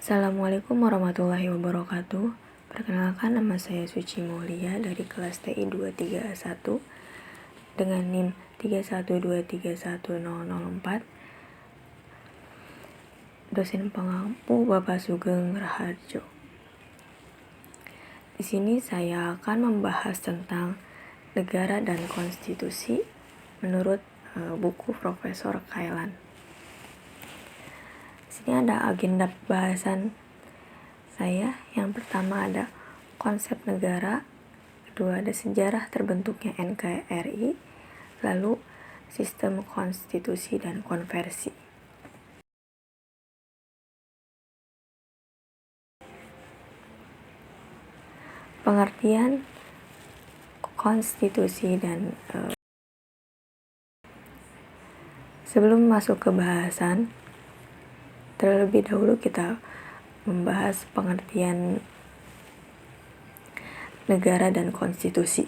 Assalamualaikum warahmatullahi wabarakatuh. Perkenalkan, nama saya Suci Maulia dari kelas TI 231 dengan NIM 312310004. Dosen pengampu Bapak Sugeng Raharjo. Di sini saya akan membahas tentang negara dan konstitusi menurut buku Profesor Kailan. Di sini ada agenda bahasan saya. Yang pertama ada konsep negara, kedua ada sejarah terbentuknya NKRI, lalu sistem konstitusi dan konversi. Pengertian konstitusi dan sebelum masuk ke bahasan, terlebih dahulu kita membahas pengertian negara dan konstitusi.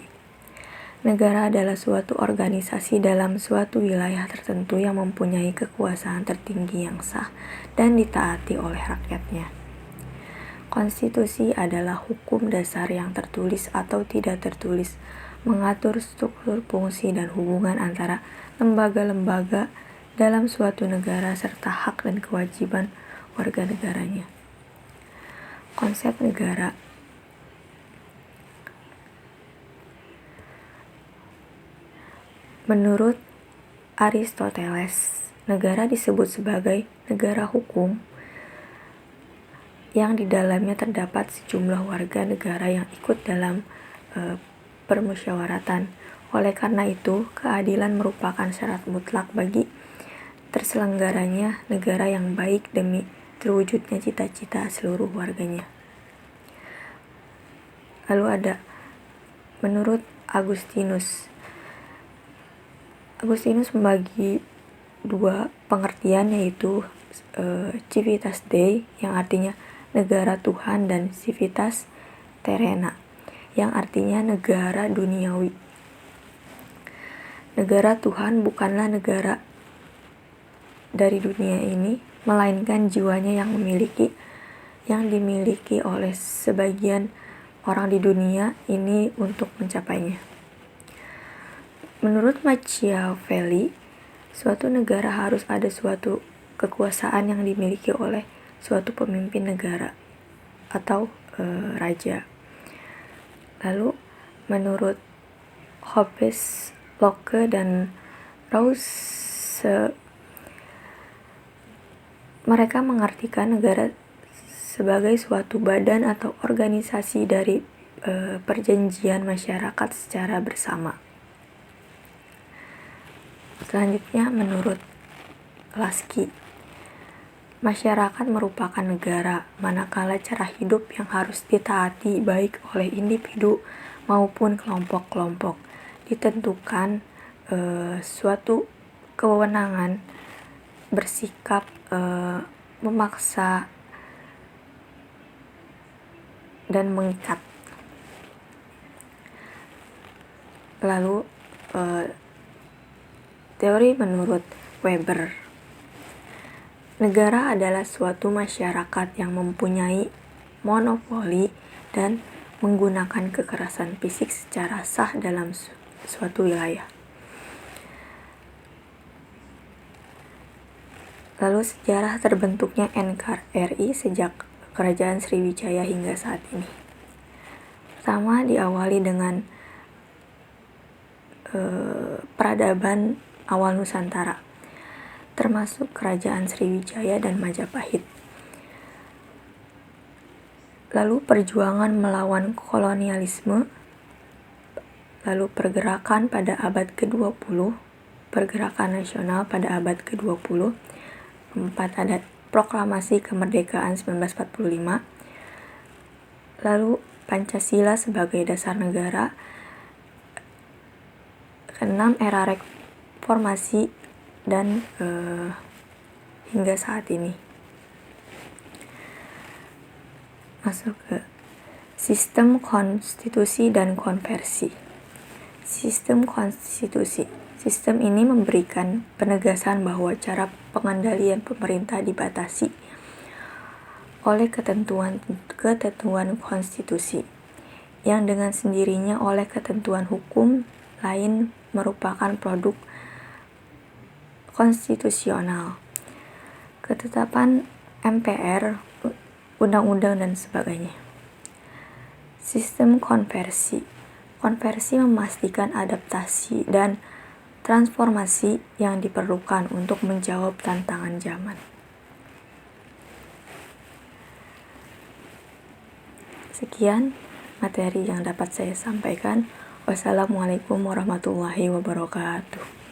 Negara adalah suatu organisasi dalam suatu wilayah tertentu yang mempunyai kekuasaan tertinggi yang sah dan ditaati oleh rakyatnya. Konstitusi adalah hukum dasar yang tertulis atau tidak tertulis, mengatur struktur, fungsi, dan hubungan antara lembaga-lembaga dalam suatu negara serta hak dan kewajiban warga negaranya. Konsep negara. Menurut Aristoteles, negara disebut sebagai negara hukum yang di dalamnya terdapat sejumlah warga negara yang ikut dalam permusyawaratan. Oleh karena itu, keadilan merupakan syarat mutlak bagi terselenggaranya negara yang baik demi terwujudnya cita-cita seluruh warganya. Lalu ada menurut Agustinus membagi dua pengertian, yaitu civitas Dei yang artinya negara Tuhan dan civitas terrena yang artinya negara duniawi. Negara Tuhan bukanlah negara dari dunia ini, melainkan jiwanya yang dimiliki oleh sebagian orang di dunia ini untuk mencapainya. Menurut Machiavelli, suatu negara harus ada suatu kekuasaan yang dimiliki oleh suatu pemimpin negara atau raja. Lalu menurut Hobbes, Locke, dan Rawls, mereka mengartikan negara sebagai suatu badan atau organisasi dari perjanjian masyarakat secara bersama. Selanjutnya menurut Lasky, masyarakat merupakan negara, manakala cara hidup yang harus ditaati baik oleh individu maupun kelompok-kelompok ditentukan suatu kewenangan bersikap memaksa dan mengikat. Lalu teori menurut Weber, negara adalah suatu masyarakat yang mempunyai monopoli dan menggunakan kekerasan fisik secara sah dalam suatu wilayah. Lalu sejarah terbentuknya NKRI sejak Kerajaan Sriwijaya hingga saat ini. Pertama, diawali dengan peradaban awal Nusantara, termasuk Kerajaan Sriwijaya dan Majapahit. Lalu perjuangan melawan kolonialisme, lalu pergerakan pada abad ke-20, pergerakan nasional pada abad ke-20, 4 ada proklamasi kemerdekaan 1945, lalu Pancasila sebagai dasar negara, 6 era reformasi, dan hingga saat ini. Masuk ke sistem konstitusi dan konversi. Sistem konstitusi. Sistem ini memberikan penegasan bahwa cara pengendalian pemerintah dibatasi oleh ketentuan konstitusi, yang dengan sendirinya oleh ketentuan hukum lain merupakan produk konstitusional, ketetapan MPR, undang-undang, dan sebagainya. Sistem konversi. Konversi memastikan adaptasi dan transformasi yang diperlukan untuk menjawab tantangan zaman. Sekian materi yang dapat saya sampaikan. Wassalamualaikum warahmatullahi wabarakatuh.